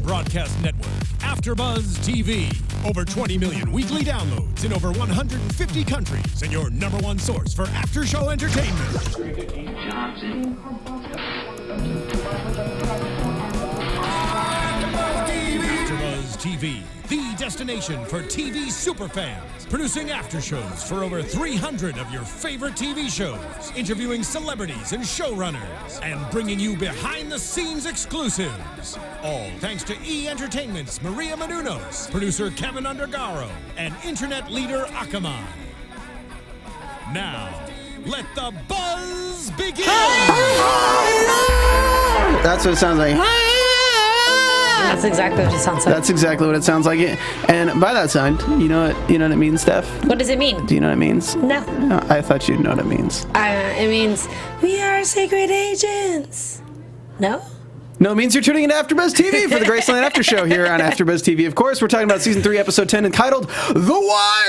broadcast network, AFTERBUZZ TV. Over 20 million weekly downloads in over 150 countries, and your #1 source for after-show entertainment. AFTERBUZZ TV, the destination for TV superfans. Producing after-shows for over 300 of your favorite TV shows. Interviewing celebrities and showrunners. And bringing you behind-the-scenes exclusives. All thanks to E! Entertainment's Maria Menounos, producer Kevin Undergaro, and internet leader Akamai. Now, let the buzz begin! That's what it sounds like. That's exactly what it sounds like. That's exactly what it sounds like. And by that sound, you know what it means, Steph? What does it mean? Do you know what it means? No. I thought you'd know what it means. It means we are secret agents. No? No, it means you're tuning into AfterBuzz TV for the Graceland After Show here on AfterBuzz TV. Of course, we're talking about Season 3, Episode 10, entitled The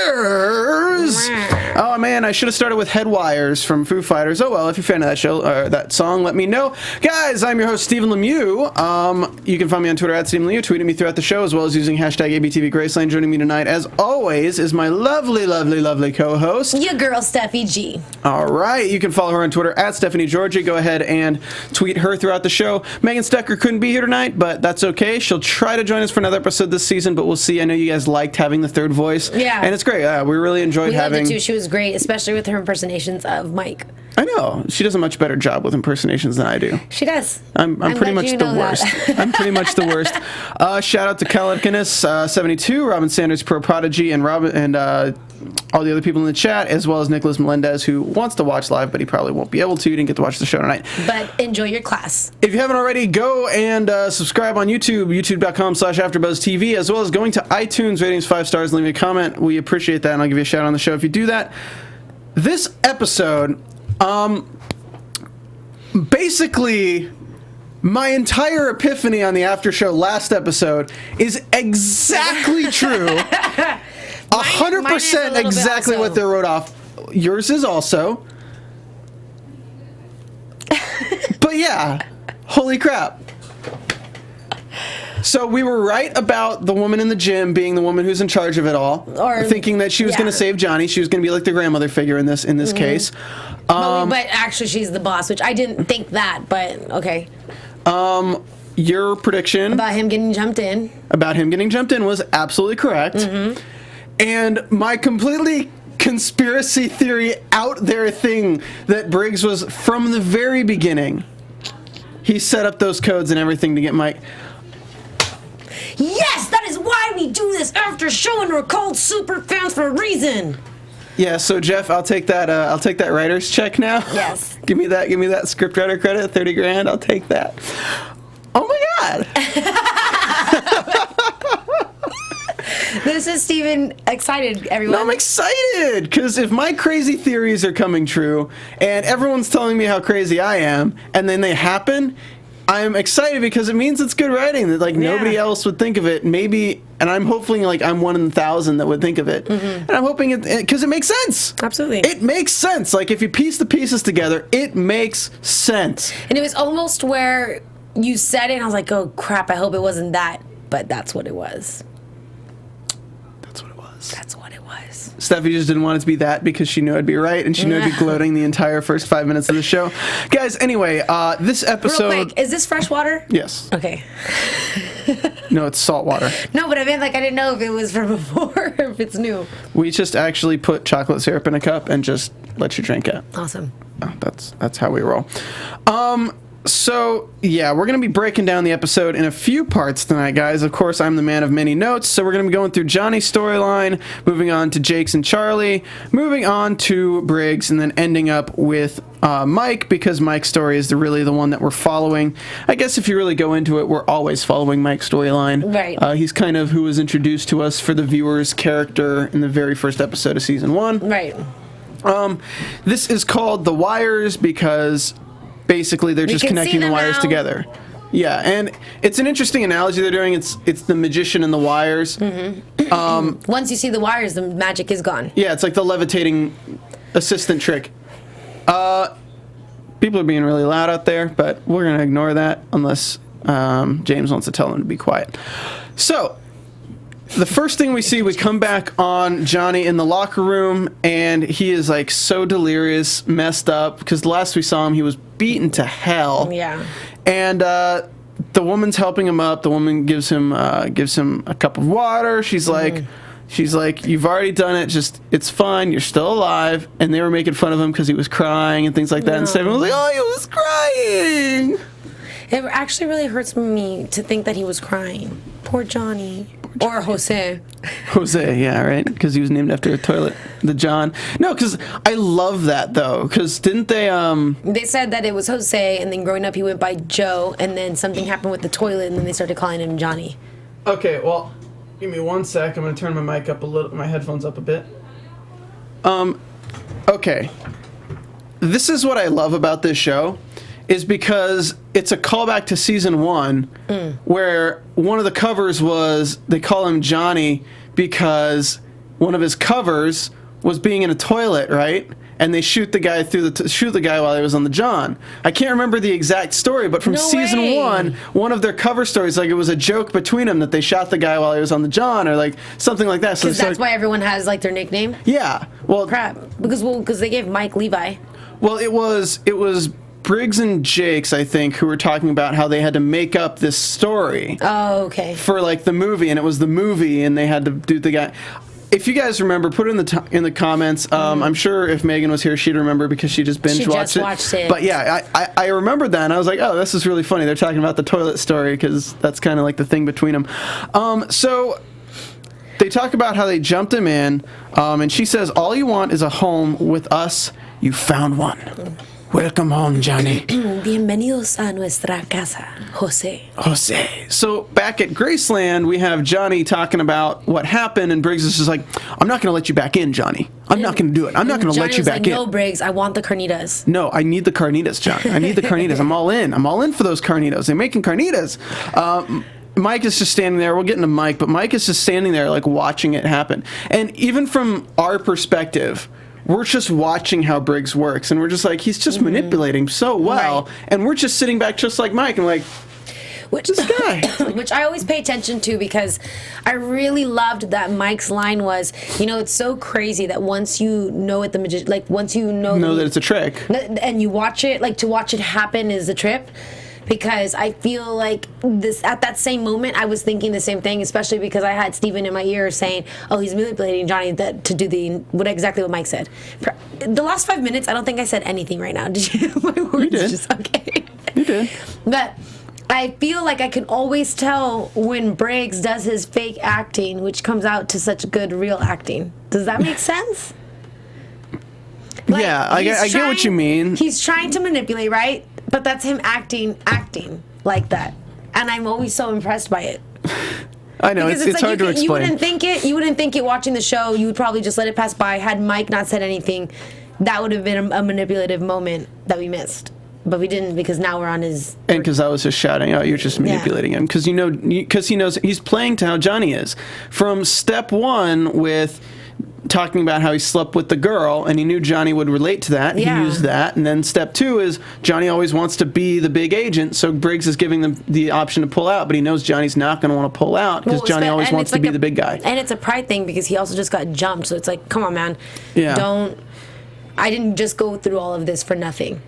Wires! Oh, man, I should have started with Head Wires from Foo Fighters. Oh, well, if you're a fan of that show, or that song, let me know. Guys, I'm your host, Stephen Lemieux. You can find me on Twitter at Stephen Lemieux, tweeting me throughout the show, as well as using hashtag ABTV Graceland. Joining me tonight, as always, is my lovely, lovely, lovely co-host. Your girl, Steffi G. All right, you can follow her on Twitter at Stephanie Giorgi. Go ahead and tweet her throughout the show. Megan Stecker couldn't be here tonight, but that's okay. She'll try to join us for another episode this season, but we'll see. I know you guys liked having the third voice. Yeah. And it's great. We really enjoyed having... We loved it too. She was great, especially with her impersonations of Mike. I know. She does a much better job with impersonations than I do. She does. I'm pretty much the worst. I'm pretty much the worst. Shout out to Calipkinus 72, Robin Sanders Pro Prodigy, and all the other people in the chat, as well as Nicholas Melendez, who wants to watch live, but he probably won't be able to. He didn't get to watch the show tonight. But enjoy your class. If you haven't already, go and subscribe on YouTube, youtube.com/AfterBuzzTV, as well as going to iTunes, ratings 5 stars, and leaving a comment. We appreciate that, and I'll give you a shout out on the show if you do that. This episode, basically, my entire epiphany on the after show last episode is exactly true. 100% exactly what they wrote off. Yours is also. But yeah, holy crap. So we were right about the woman in the gym being the woman who's in charge of it all, or thinking that she was going to save Johnny. She was going to be like the grandmother figure in this case. But actually, she's the boss, which I didn't think that. But okay. Your prediction about him getting jumped in was absolutely correct. Mm-hmm. And my completely conspiracy theory out there thing that Briggs was from the very beginning. He set up those codes and everything to get Mike. Yes, that is why we do this after show, and we're called super fans for a reason. Yeah, so Jeff, I'll take that writer's check now. Yes. Give me that scriptwriter credit, 30 grand, I'll take that. Oh my god. This is Steven excited, everyone. No, I'm excited, because if my crazy theories are coming true, and everyone's telling me how crazy I am, and then they happen, I'm excited because it means it's good writing, that nobody else would think of it, maybe, and I'm hoping I'm one in 1,000 that would think of it. Mm-hmm. And I'm hoping it, because it makes sense. Absolutely. It makes sense. If you piece the pieces together, it makes sense. And it was almost where you said it, and I was like, oh crap, I hope it wasn't that, but that's what it was. That's what it was. Steffi just didn't want it to be that because she knew I'd be right, and she knew I'd be gloating the entire first 5 minutes of the show. Guys, anyway, this episode... Real quick, is this fresh water? Yes. Okay. No, it's salt water. No, but I meant I didn't know if it was from before or if it's new. We just actually put chocolate syrup in a cup and just let you drink it. Awesome. Oh, that's how we roll. So, yeah, we're going to be breaking down the episode in a few parts tonight, guys. Of course, I'm the man of many notes, so we're going to be going through Johnny's storyline, moving on to Jake's and Charlie, moving on to Briggs, and then ending up with Mike, because Mike's story is really the one that we're following. I guess if you really go into it, we're always following Mike's storyline. Right. He's kind of who was introduced to us for the viewer's character in the very first episode of Season 1. Right. This is called The Wires because... basically, they're just connecting the wires together. Yeah, and it's an interesting analogy they're doing. It's the magician and the wires. Mm-hmm. Once you see the wires, the magic is gone. Yeah, it's like the levitating assistant trick. People are being really loud out there, but we're going to ignore that unless James wants to tell him to be quiet. So, the first thing we see, we come back on Johnny in the locker room, and he is like so delirious, messed up, because the last we saw him, he was beaten to hell. Yeah. And the woman's helping him up. The woman gives him a cup of water. She's like, you've already done it. Just, it's fine. You're still alive. And they were making fun of him because he was crying and things like that. No. And Stephen was like, oh, he was crying. It actually really hurts me to think that he was crying. Poor Johnny. Or Jose. Jose, yeah, right? Because he was named after a toilet. The John. No, because I love that, though. Because didn't they... They said that it was Jose, and then growing up he went by Joe, and then something happened with the toilet, and then they started calling him Johnny. Okay, well, give me 1 sec. I'm going to turn my mic up a little, my headphones up a bit. Okay. This is what I love about this show, is because it's a callback to season 1, where one of the covers was, they call him Johnny because one of his covers was being in a toilet, right? And they shoot the guy while he was on the John. I can't remember the exact story, but from season 1, one of their cover stories, like it was a joke between them that they shot the guy while he was on the John, or like something like that. So because that's why everyone has like their nickname. Yeah. Well, crap. Because they gave Mike Levi. Well, it was Briggs and Jakes, I think, who were talking about how they had to make up this story. Oh, okay. For like the movie, and it was the movie, and they had to do the guy. If you guys remember, put it in the comments. I'm sure if Megan was here, she'd remember because she just binge watched it. But yeah, I remembered that, and I was like, oh, this is really funny. They're talking about the toilet story because that's kind of like the thing between them. So they talk about how they jumped him in, and she says, all you want is a home with us. You found one. Welcome home, Johnny. Bienvenidos a nuestra casa, Jose. Jose. So back at Graceland, we have Johnny talking about what happened, and Briggs is just like, I'm not going to let you back in, Johnny. I'm not going to do it. I'm not going to let you back in. No, Briggs, I want the carnitas. No, I need the carnitas, John. I need the carnitas. I'm all in. I'm all in for those carnitas. They're making carnitas. Mike is just standing there. We'll get into Mike, but Mike is just standing there like watching it happen. And even from our perspective, we're just watching how Briggs works, and we're just like, he's just manipulating so well, and we're just sitting back just like Mike, and like, this guy. Which I always pay attention to, because I really loved that Mike's line was, it's so crazy that once you know it, once you know that it's a trick, and you watch it, like to watch it happen is a trip. Because I feel like at that same moment, I was thinking the same thing, especially because I had Steven in my ear saying, oh, he's manipulating Johnny to do exactly what Mike said. The last 5 minutes, I don't think I said anything right now. Did you? My words you did. Just okay. You did. But I feel like I can always tell when Briggs does his fake acting, which comes out to such good real acting. Does that make sense? Like, yeah, I get what you mean. He's trying to manipulate, right? But that's him acting like that, and I'm always so impressed by it. I know, it's like hard to explain. You wouldn't think it watching the show. You would probably just let it pass by. Had Mike not said anything, that would have been a manipulative moment that we missed. But we didn't, because now we're on his... And because I was just shouting, oh, you're just manipulating him. Because because he knows he's playing to how Johnny is. From step 1 with talking about how he slept with the girl, and he knew Johnny would relate to that. Yeah. He used that. And then step 2 is Johnny always wants to be the big agent, so Briggs is giving them the option to pull out, but he knows Johnny's not going to want to pull out because Johnny always wants to be the big guy. And it's a pride thing because he also just got jumped, so it's like, come on, man. Yeah. I didn't just go through all of this for nothing.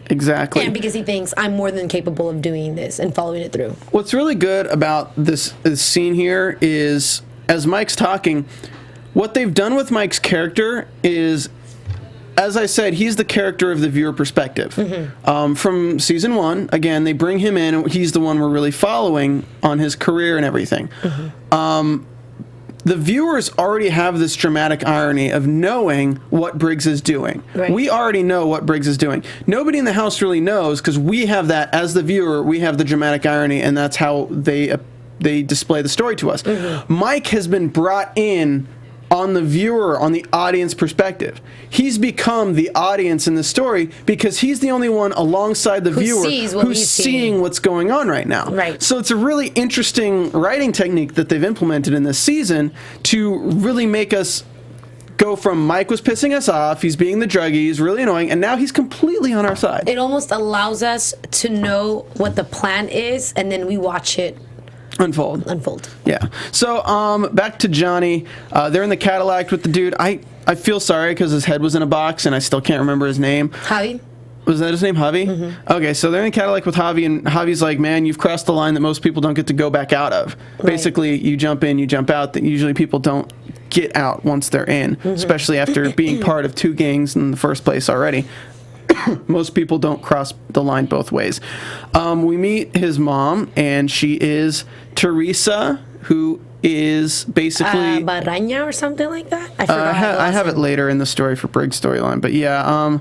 Exactly. And because he thinks I'm more than capable of doing this and following it through. What's really good about this scene here is, as Mike's talking, what they've done with Mike's character is, as I said, he's the character of the viewer perspective. From season 1, again, they bring him in, and he's the one we're really following on his career and everything. The viewers already have this dramatic irony of knowing what Briggs is doing. Right. We already know what Briggs is doing. Nobody in the house really knows, because we have that, as the viewer, we have the dramatic irony, and that's how they display the story to us. Mike has been brought in on the viewer, on the audience perspective. He's become the audience in the story because he's the only one alongside the viewer who's seeing what's going on right now. Right. So it's a really interesting writing technique that they've implemented in this season to really make us go from Mike was pissing us off, he's being the druggie, he's really annoying, and now he's completely on our side. It almost allows us to know what the plan is, and then we watch it unfold. Yeah. So, back to Johnny. They're in the Cadillac with the dude. I feel sorry because his head was in a box, and I still can't remember his name. Javi. Was that his name, Javi? Mm-hmm. Okay, so they're in Cadillac with Javi, and Javi's like, man, you've crossed the line that most people don't get to go back out of. Right. Basically, you jump in, you jump out. That usually people don't get out once they're in, especially after being part of 2 gangs in the first place already. Most people don't cross the line both ways. We meet his mom, and she is Teresa, who is basically... Baraña or something like that? I forgot. I have it later in the story for Briggs' storyline, but yeah,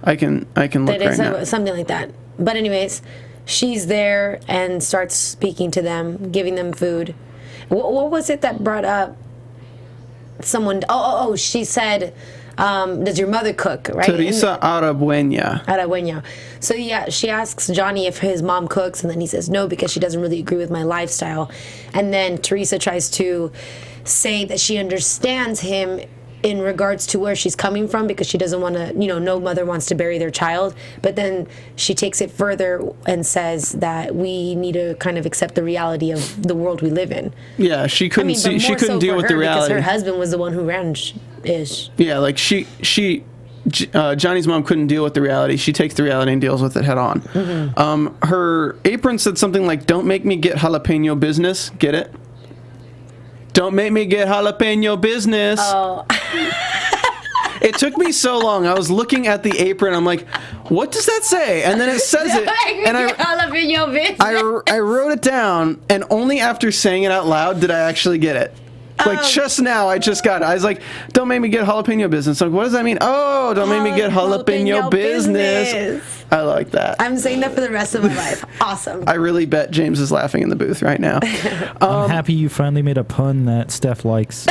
I can look right now. Something like that. But anyways, she's there and starts speaking to them, giving them food. What was it that brought up someone? Oh, she said, does your mother cook, right? Teresa Arabuena. So yeah, she asks Johnny if his mom cooks, and then he says no because she doesn't really agree with my lifestyle. And then Teresa tries to say that she understands him in regards to where she's coming from because she doesn't want to, no mother wants to bury their child. But then she takes it further and says that we need to kind of accept the reality of the world we live in. Yeah, she couldn't she couldn't deal with the reality. Because her husband was the one who ran ish. Yeah, like Johnny's mom couldn't deal with the reality. She takes the reality and deals with it head on. Her apron said something like, "Don't make me get jalapeno business." Get it? Don't make me get jalapeno business. Oh. It took me so long. I was looking at the apron. I'm like, what does that say? And then it says it. And jalapeno business. I wrote it down, and only after saying it out loud did I actually get it. Like, just now, I just got it. I was like, don't make me get jalapeno business. I'm like, what does that mean? Oh, don't make me get jalapeno business. I like that. I'm saying that for the rest of my life. Awesome. I really bet James is laughing in the booth right now. I'm happy you finally made a pun that Steph likes.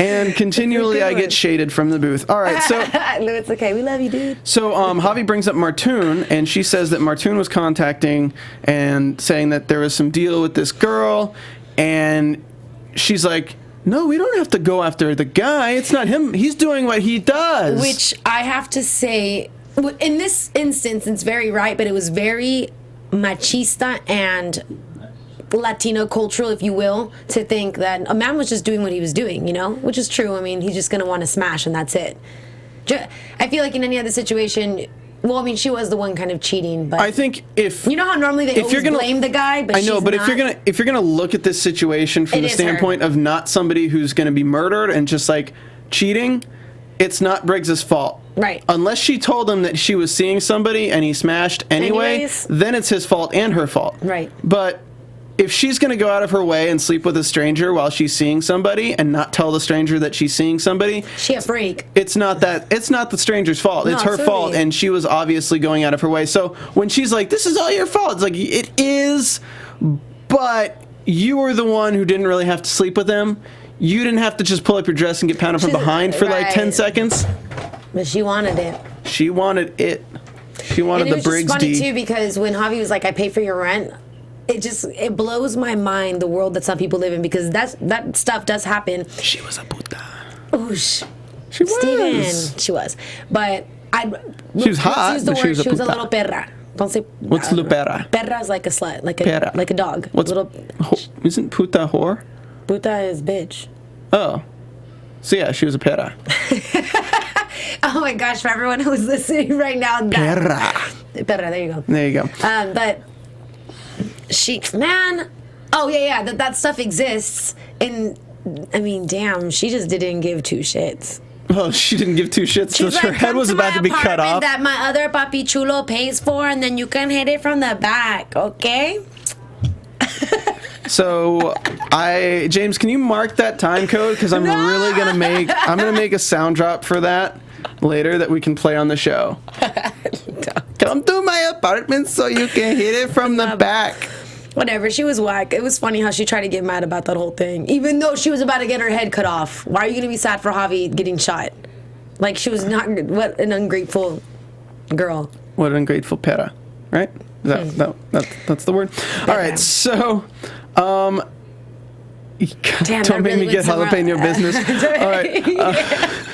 And continually I get shaded from the booth. All right, so... No, it's okay. We love you, dude. So Javi brings up Martoon, and she says that Martoon was contacting and saying that there was some deal with this girl, and she's like, no, we don't have to go after the guy. It's not him. He's doing what he does. Which I have to say, in this instance, it's very right, but it was very machista and Latino cultural, if you will, to think that a man was just doing what he was doing, which is true. I mean, he's just going to want to smash, and that's it. I feel like in any other situation, well, I mean, she was the one kind of cheating, but I think if how normally they always blame the guy, but I know, but if you're gonna look at this situation from the standpoint of not somebody who's gonna be murdered and just like cheating, it's not Briggs's fault. Right. Unless she told him that she was seeing somebody and he smashed anyway, then it's his fault and her fault. Right. But if she's going to go out of her way and sleep with a stranger while she's seeing somebody and not tell the stranger that she's seeing somebody, she a freak. It's not the stranger's fault. No, it's her fault, and she was obviously going out of her way. So when she's like, this is all your fault, it's like, it is, but you were the one who didn't really have to sleep with him. You didn't have to just pull up your dress and get pounded from behind for like 10 seconds. But she wanted it. She wanted it. She wanted the Briggs D. It was funny, too, because when Javi was like, I pay for your rent, it blows my mind, the world that some people live in, because that stuff does happen. She was a puta. Oosh. She was. Steven. She was. But she was hot, but she was a puta. She was a little perra. Don't say... What's little perra? Perra is like a slut, like a dog. What's little? Isn't puta whore? Puta is bitch. Oh. So yeah, she was a perra. Oh my gosh, for everyone who's listening right now. Perra. Perra, there you go. There you go. But... that stuff exists, and I mean, damn, she just didn't give 2 shits. Oh, she didn't give 2 shits. So her head was about to be cut off. That my other papi chulo pays for, and then you can hit it from the back, okay? So, James, can you mark that time code? Because I'm really gonna make a sound drop for that later that we can play on the show. Come to my apartment so you can hit it from the back. Whatever, she was whack. It was funny how she tried to get mad about that whole thing, even though she was about to get her head cut off. Why are you gonna be sad for Javi getting shot? Like, she was not. What an ungrateful girl. What an ungrateful pera, right? That's the word. All right, so Damn, Don't make really me get went somewhere jalapeno business. All right.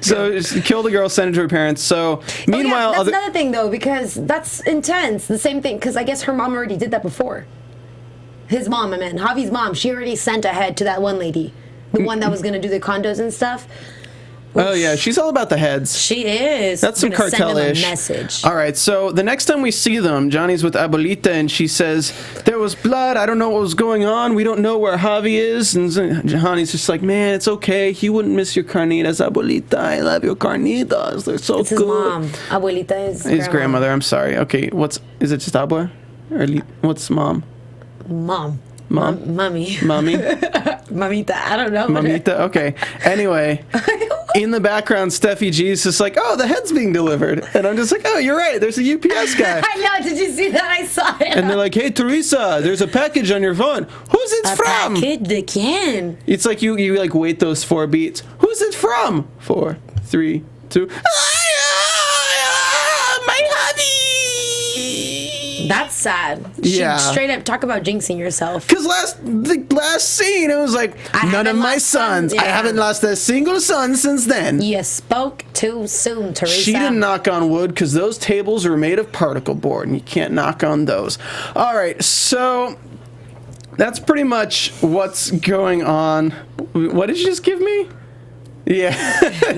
So she killed the girl, sent it to her parents. So meanwhile, that's another thing though, because that's intense. The same thing, because I guess her mom already did that before. His mom, I mean, Javi's mom, she already sent ahead to that one lady, the one that was going to do the condos and stuff. Oh yeah, she's all about the heads. She is. That's some cartel-ish. Send them a message. All right, so the next time we see them, Johnny's with Abuelita, and she says, there was blood, I don't know what was going on, we don't know where Javi is, and Johnny's just like, man, it's okay, he wouldn't miss your carnitas, Abuelita, I love your carnitas, they're so It's good. his mom. Abuelita is His grandmother, I'm sorry. Okay, is it just Abua? Or what's mom? Mom. Mom? Mommy. Mommy? Mamita, I don't know. Mamita, okay. Anyway, in the background, Steffi G's just like, oh, the head's being delivered. And I'm just like, oh, you're right, there's a UPS guy. I know, did you see that? I saw it. And they're like, hey, Teresa, there's a package on your phone. Who's it from? Package de quién? It's like you like wait those 4 beats. Who's it from? 4, 3, 2. My hubby! That's sad. Yeah. Straight up talk about jinxing yourself. Because the last scene, it was like, none of my sons. I haven't lost a single son since then. You spoke too soon, Teresa. She didn't knock on wood because those tables are made of particle board, and you can't knock on those. All right, so that's pretty much what's going on. What did you just give me? Yeah,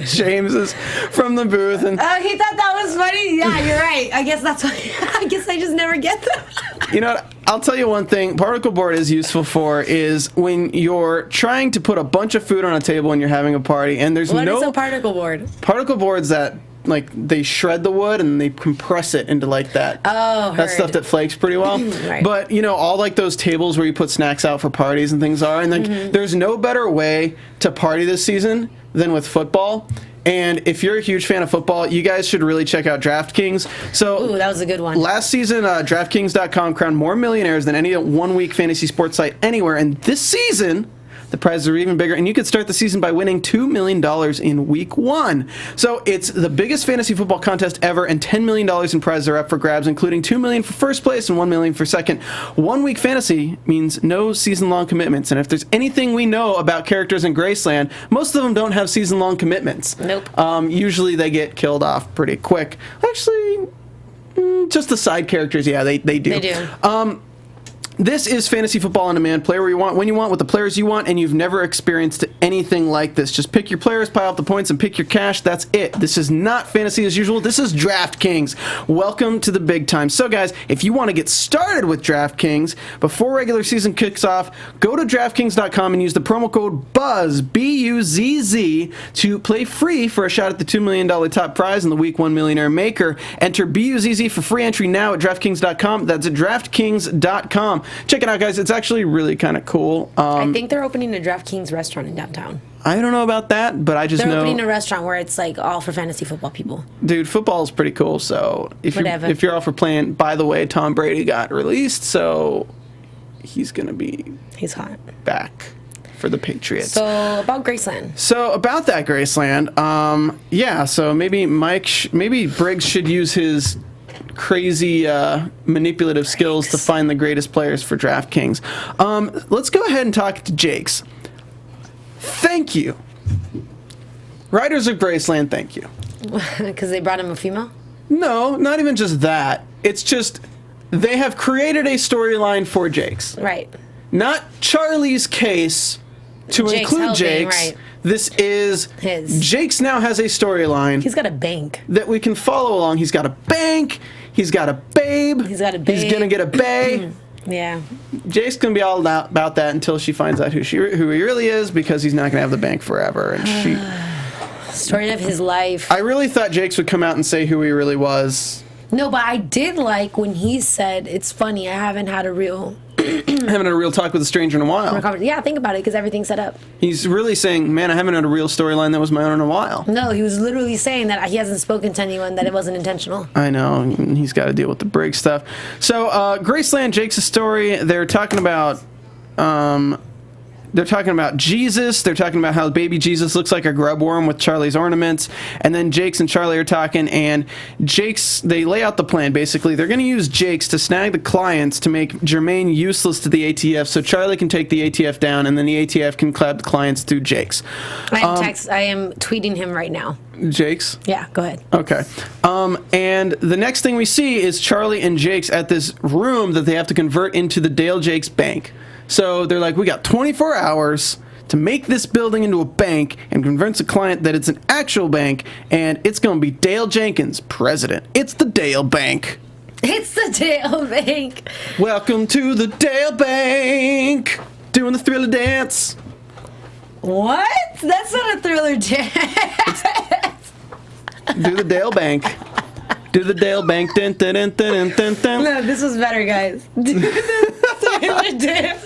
James is from the booth, and oh, he thought that was funny. Yeah, you're right. I guess that's why. I guess I just never get them. You know what? I'll tell you one thing particle board is useful for is when you're trying to put a bunch of food on a table and you're having a party, and there's What no is a particle board? particle boards that like they shred the wood and they compress it into like that. Oh, that stuff that flakes pretty well. Right. But you know, all like those tables where you put snacks out for parties and things are, and like there's no better way to party this season than with football. And if you're a huge fan of football, you guys should really check out DraftKings. So, ooh, that was a good one. Last season, DraftKings.com crowned more millionaires than any one-week fantasy sports site anywhere. And this season, the prizes are even bigger, and you could start the season by winning $2 million in week 1. So it's the biggest fantasy football contest ever, and $10 million in prizes are up for grabs, including $2 million for first place and $1 million for second. 1 week fantasy means no season-long commitments, and if there's anything we know about characters in Graceland, most of them don't have season-long commitments. Nope. Usually they get killed off pretty quick. Actually, just the side characters, yeah, they do. They do. This is fantasy football on demand. Play where you want, when you want, with the players you want, and you've never experienced anything like this. Just pick your players, pile up the points, and pick your cash. That's it. This is not fantasy as usual. This is DraftKings. Welcome to the big time. So, guys, if you want to get started with DraftKings before regular season kicks off, go to DraftKings.com and use the promo code BUZZ, B-U-Z-Z, to play free for a shot at the $2 million top prize in the Week 1 Millionaire Maker. Enter BUZZ for free entry now at DraftKings.com. That's at DraftKings.com. Check it out, guys. It's actually really kind of cool. I think they're opening a DraftKings restaurant in downtown. I don't know about that, but I just know... They're opening a restaurant where it's like all for fantasy football people. Dude, football is pretty cool, so if you're all for playing... By the way, Tom Brady got released, so he's going to be... He's hot. Back for the Patriots. So, about Graceland. So, about that Graceland, yeah, so maybe maybe Briggs should use his... crazy manipulative skills to find the greatest players for DraftKings. Let's go ahead and talk to Jake's. Thank you. Writers of Graceland, thank you. Because they brought him a female? No, not even just that. It's just they have created a storyline for Jake's. Right. Not Charlie's case to Jake's include helping, Jake's. right. This is his. Jake's now has a storyline. He's got a bank that we can follow along. He's got a bank. He's got a babe. He's got a babe. He's gonna get a bae. Yeah. Jake's gonna be all about that until she finds out who he really is, because he's not gonna have the bank forever. And she. Story of his life. I really thought Jake's would come out and say who he really was. No, but I did like when he said, "It's funny, I haven't had a real." Having a real talk with a stranger in a while. Yeah, think about it, because everything's set up. He's really saying, man, I haven't had a real storyline that was my own in a while. No, he was literally saying that he hasn't spoken to anyone, that it wasn't intentional. I know. He's got to deal with the Briggs stuff. So, Graceland, Jake's story, they're talking about They're talking about Jesus. They're talking about how baby Jesus looks like a grub worm with Charlie's ornaments. And then Jakes and Charlie are talking, and they lay out the plan, basically. They're going to use Jakes to snag the clients to make Germaine useless to the ATF so Charlie can take the ATF down, and then the ATF can clap the clients through Jakes. I am tweeting him right now. Jakes? Yeah, go ahead. Okay. And the next thing we see is Charlie and Jakes at this room that they have to convert into the Dale Jakes Bank. So they're like, we got 24 hours to make this building into a bank and convince a client that it's an actual bank, and it's going to be Dale Jenkins, president. It's the Dale Bank. It's the Dale Bank. Welcome to the Dale Bank. Doing the Thriller dance. What? That's not a Thriller dance. Do the Dale Bank. Do the Dale Bank. Dun, dun, dun, dun, dun, dun. No, this was better, guys. Do the Thriller dance.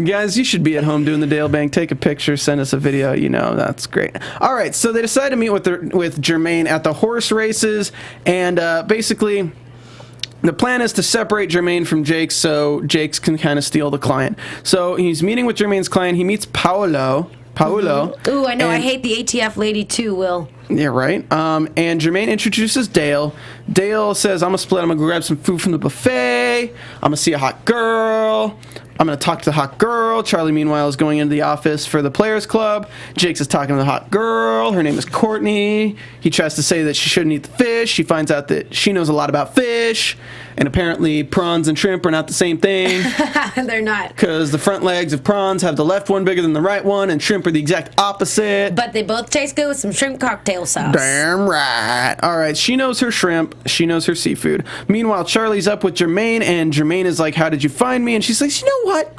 Guys, you should be at home doing the Dale Bank. Take a picture, send us a video. You know, that's great. All right, so they decide to meet with Germaine at the horse races, and basically the plan is to separate Germaine from Jakes so Jakes can kind of steal the client. So he's meeting with Germaine's client. He meets Paolo. Ooh, I know. I hate the ATF lady too, Will. Yeah, right. And Germaine introduces Dale. Dale says, I'm going to split. I'm going to grab some food from the buffet. I'm going to see a hot girl. I'm going to talk to the hot girl. Charlie, meanwhile, is going into the office for the Players Club. Jakes is talking to the hot girl. Her name is Courtney. He tries to say that she shouldn't eat the fish. She finds out that she knows a lot about fish. And apparently prawns and shrimp are not the same thing. They're not. Because the front legs of prawns have the left one bigger than the right one, and shrimp are the exact opposite. But they both taste good with some shrimp cocktail sauce. Damn right. All right, she knows her shrimp. She knows her seafood. Meanwhile, Charlie's up with Germaine, and Germaine is like, how did you find me? And she's like, you know what?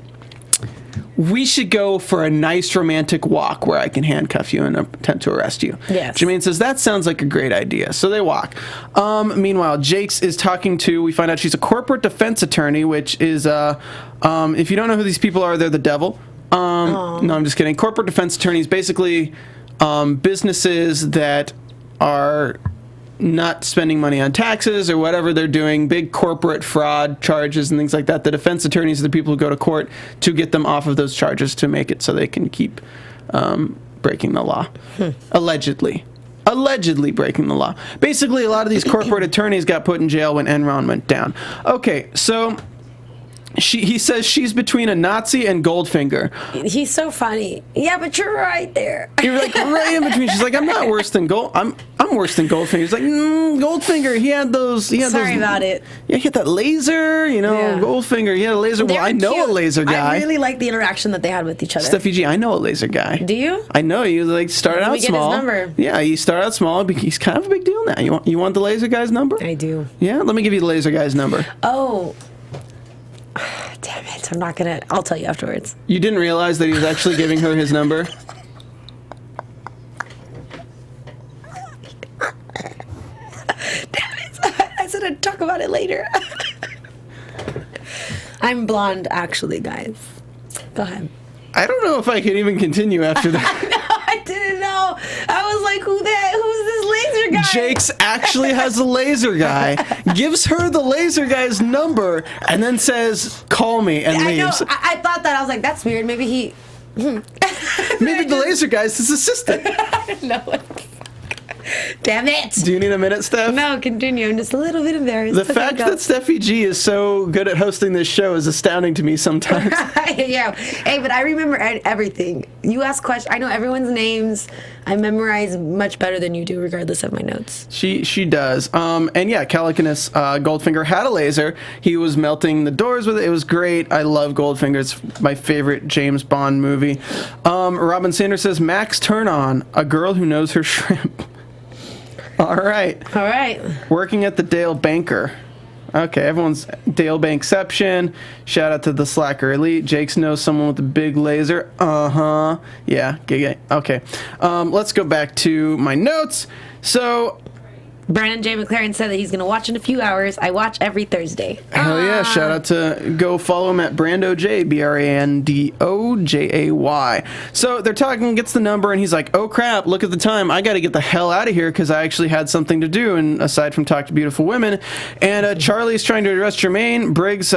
We should go for a nice romantic walk where I can handcuff you and attempt to arrest you. Yes. Germaine says, that sounds like a great idea. So they walk. Meanwhile, Jakes is talking to, we find out she's a corporate defense attorney, which is, if you don't know who these people are, they're the devil. No, I'm just kidding. Corporate defense attorneys, basically businesses that are not spending money on taxes or whatever they're doing, big corporate fraud charges and things like that. The defense attorneys are the people who go to court to get them off of those charges to make it so they can keep breaking the law. Allegedly breaking the law. Basically, a lot of these corporate attorneys got put in jail when Enron went down. Okay, so he says she's between a Nazi and Goldfinger. He's so funny. Yeah, but you're right there. You're like right in between. She's like, I'm not worse than I'm worse than Goldfinger. He's like, Goldfinger. He had those. Sorry about it. Yeah, he had that laser. You know, yeah. Goldfinger. He had a laser. Well, I know cute. A laser guy. I really like the interaction that they had with each other. Steffi G, I know a laser guy. Do you? I know you. Like started out small. Let me get his number. Yeah, he started out small. He's kind of a big deal now. You want the laser guy's number? I do. Yeah, let me give you the laser guy's number. Oh. Damn it, I'm not gonna. I'll tell you afterwards. You didn't realize that he was actually giving her his number? Damn it. I said I'd talk about it later. I'm blonde, actually, guys. Go ahead. I don't know if I can even continue after that. No, I didn't know. I was like, who's this laser guy? Jakes actually has a laser guy, gives her the laser guy's number, and then says, call me, and leaves. I know. I thought that. I was like, that's weird. Maybe he... Maybe the laser guy's his assistant. No. Damn it! Do you need a minute, Steph? No, continue. I'm just a little bit embarrassed. The fact that Steffi G is so good at hosting this show is astounding to me sometimes. Yeah. Hey, but I remember everything. You ask questions. I know everyone's names. I memorize much better than you do, regardless of my notes. She does. And yeah, Calicanus Goldfinger had a laser. He was melting the doors with it. It was great. I love Goldfinger. It's my favorite James Bond movie. Robin Sanders says, Max Turn On, a girl who knows her shrimp. All right. Working at the Dale Banker. Okay, everyone's Dale Bankception. Shout out to the Slacker Elite. Jakes knows someone with a big laser. Yeah. Okay. Let's go back to my notes. So, Brandon J. McLaren said that he's going to watch in a few hours. I watch every Thursday. Hell yeah. Shout out to, go follow him at BrandoJ, BRANDOJAY. So they're talking, gets the number, and he's like, oh crap, look at the time. I got to get the hell out of here because I actually had something to do, and aside from talk to beautiful women. And Charlie's trying to arrest Germaine. Briggs,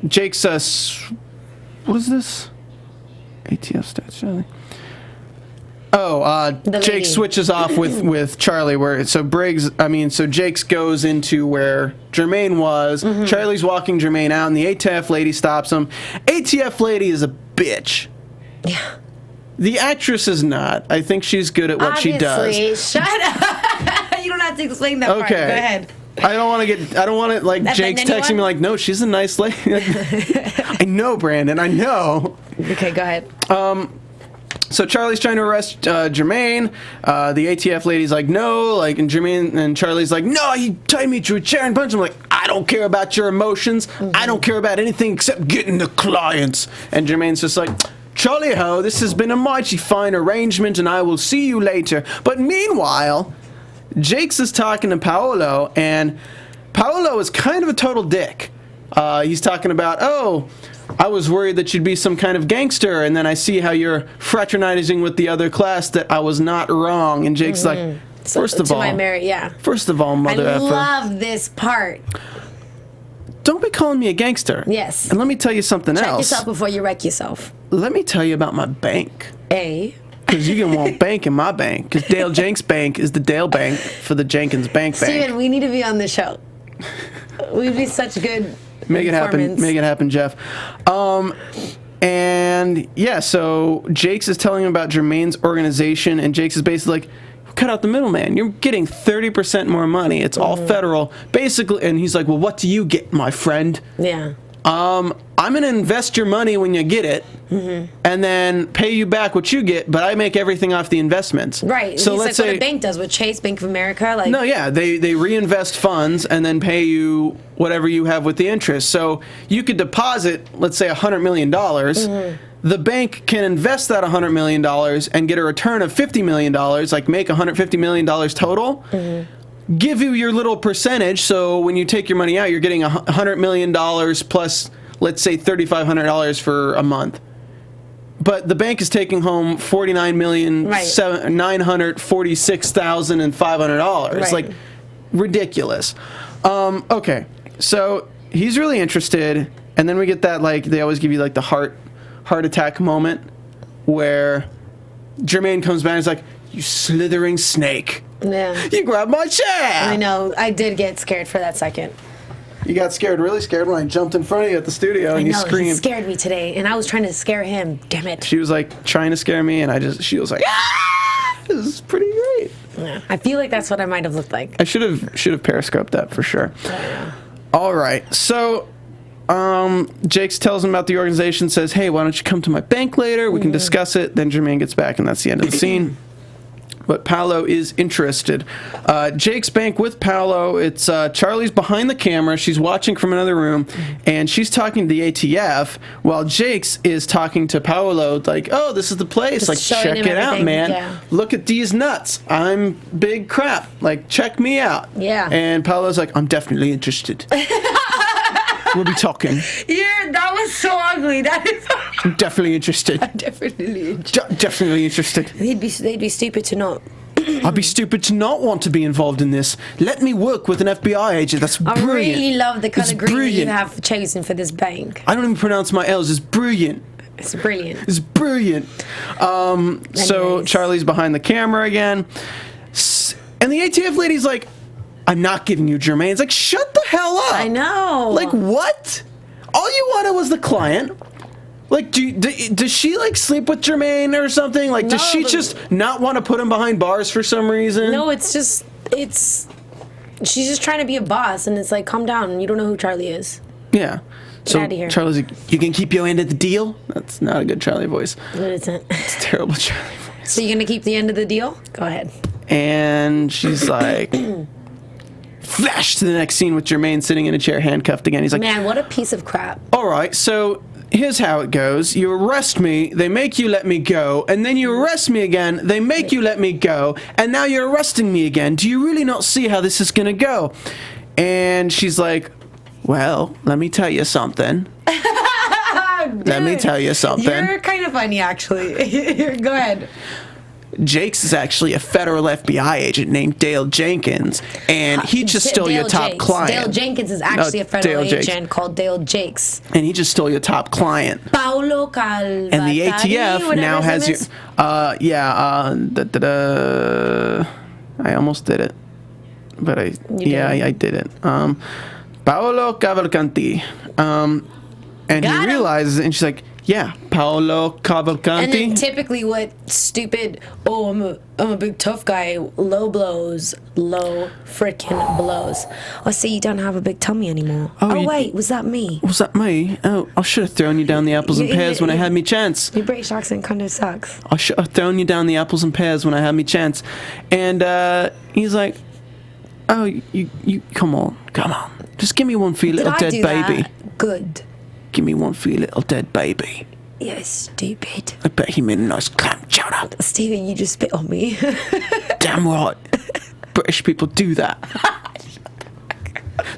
Jake's, what is this? ATF starts Charlie. Oh, Jake switches off with Charlie. So Jake's goes into where Germaine was. Mm-hmm. Charlie's walking Germaine out, and the ATF lady stops him. ATF lady is a bitch. Yeah. The actress is not. I think she's good at what she does. Shut up. You don't have to explain that part. Go ahead. I don't want to like Jake's texting me like, no, she's a nice lady. I know, Brandon. I know. Okay, go ahead. So Charlie's trying to arrest Germaine. The ATF lady's like, no, like, and Germaine and Charlie's like, no, he tied me to a chair and punched him. Like, I don't care about your emotions. Mm-hmm. I don't care about anything except getting the clients. And Germaine's just like, Charlie ho, this has been a mighty fine arrangement, and I will see you later. But meanwhile, Jakes is talking to Paolo, and Paolo is kind of a total dick. He's talking about, oh, I was worried that you'd be some kind of gangster, and then I see how you're fraternizing with the other class, that I was not wrong. And Jake's like, first of all, mother effer. I love this part. Don't be calling me a gangster. Yes. And let me tell you something else. Check yourself before you wreck yourself. Let me tell you about my bank. Because you can want bank in my bank. Because Dale Jenks Bank is the Dale Bank for the Jenkins Bank. Steven, we need to be on the show. We'd be such good. Make it happen, Jeff. And yeah, so Jakes is telling him about Germaine's organization, and Jakes is basically like, cut out the middleman. You're getting 30% more money. It's all federal, basically. And he's like, well, what do you get, my friend? Yeah. I'm going to invest your money when you get it, and then pay you back what you get, but I make everything off the investments. Right. So let's say what a bank does with Chase, Bank of America. Like, no, yeah, they reinvest funds and then pay you whatever you have with the interest. So you could deposit, let's say, $100 million. The bank can invest that $100 million and get a return of $50 million, like make $150 million total. Give you your little percentage, so when you take your money out, you're getting $100 million plus, let's say, $3,500 for a month. But the bank is taking home $49,946,500. Right. Like, ridiculous. Okay, so he's really interested, and then we get that, like, they always give you, like, the heart attack moment where Germaine comes back and is like, you slithering snake. Yeah. You grabbed my chair. I know. I did get scared for that second. You got really scared when I jumped in front of you at the studio and you screamed. He scared me today, and I was trying to scare him. Damn it. She was like trying to scare me, and she was like, ah! This is pretty great. Yeah. I feel like that's what I might have looked like. I should have periscoped that for sure. Yeah. All right. So Jakes tells him about the organization, says, hey, why don't you come to my bank later? We can discuss it. Then Germaine gets back, and that's the end of the scene. But Paolo is interested. Jake's bank with Paolo. It's Charlie's behind the camera. She's watching from another room, and she's talking to the ATF while Jake's is talking to Paolo, like, oh, this is the place. Like, check it out, man. Yeah. Look at these nuts. I'm big crap. Like, check me out. Yeah. And Paolo's like, I'm definitely interested. We'll be talking. Yeah, that was so ugly. That is. I'm definitely interested. I'm definitely interested. Definitely interested. They'd be stupid to not. I'd be stupid to not want to be involved in this. Let me work with an FBI agent. That's brilliant. I really love the kind of green that you have chosen for this bank. I don't even pronounce my L's. It's brilliant. It's brilliant. It's brilliant. So Charlie's behind the camera again. And the ATF lady's like, I'm not giving you Germaine. It's like, shut the hell up. I know. Like, what? All you wanted was the client. Like, does she, like, sleep with Germaine or something? Like, does she just not want to put him behind bars for some reason? No, she's just trying to be a boss, and it's like, calm down. You don't know who Charlie is. Yeah. Get out of here. Charlie's like, you can keep your end of the deal? That's not a good Charlie voice. What is it? It's a terrible Charlie voice. So you're going to keep the end of the deal? Go ahead. And she's like... Flash to the next scene with Germaine sitting in a chair handcuffed again. He's like, man, what a piece of crap. All right, so here's how it goes. You arrest me, they make you let me go, and then you arrest me again, they make you let me go, and now you're arresting me again. Do you really not see how this is going to go? And she's like, well, let me tell you something. Let me tell you something. You're kind of funny, actually. Go ahead. Jake's is actually a federal FBI agent named Dale Jenkins, and he just stole your top client. Dale Jenkins is actually a federal agent called Dale Jakes. And he just stole your top client. Paolo Calvatari, and the ATF now has your... I almost did it. But I did it. Paolo Cavalcanti. And he realizes it, and she's like, yeah, Paolo Cavalcanti. And then typically what stupid, I'm a big tough guy, low frickin' blows. I see you don't have a big tummy anymore. Oh wait, was that me? Was that me? Oh, I should have thrown you down the apples and pears when I had me chance. Your British accent kind of sucks. I should have thrown you down the apples and pears when I had me chance. And he's like, oh, you come on. Just give me one for your little dead baby. Good. Give me one for your little dead baby. You're stupid. I bet he made a nice clam chowder. Stephen, you just spit on me. Damn right. British people do that.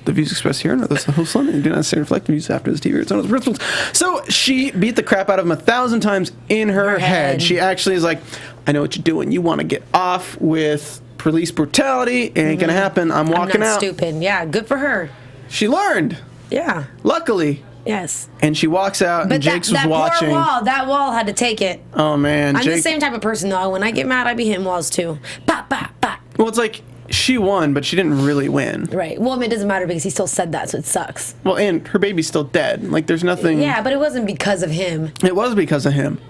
The views expressed here, no, that's the host line, and do not necessarily reflect the views after this TV or its own principles. So she beat the crap out of him 1,000 times in her head. She actually is like, I know what you're doing. You want to get off with police brutality. It ain't gonna happen. I'm walking out. Stupid. Yeah, good for her. She learned. Yeah. Luckily. Yes. And she walks out, and Jake's was watching. That wall had to take it. Oh, man. I'm the same type of person, though. When I get mad, I be hitting walls, too. Bah, bah, bah. Well, it's like, she won, but she didn't really win. Right. Well, I mean, it doesn't matter because he still said that, so it sucks. Well, and her baby's still dead. Like, there's nothing... Yeah, but it wasn't because of him. It was because of him.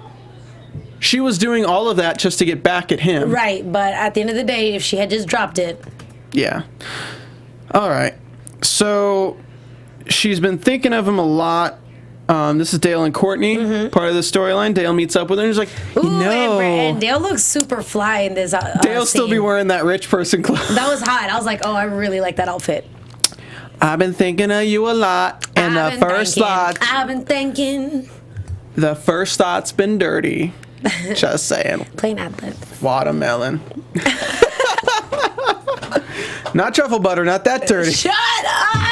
She was doing all of that just to get back at him. Right, but at the end of the day, if she had just dropped it... Yeah. All right. So... She's been thinking of him a lot. This is Dale and Courtney, part of the storyline. Dale meets up with her and he's like, and Dale looks super fly in this Dale still be wearing that rich person clothes. That was hot. I was like, oh, I really like that outfit. I've been thinking of you a lot, and the first thought's been dirty. Just saying. Plain ad-lib. Watermelon. Not truffle butter, not that dirty. Shut up!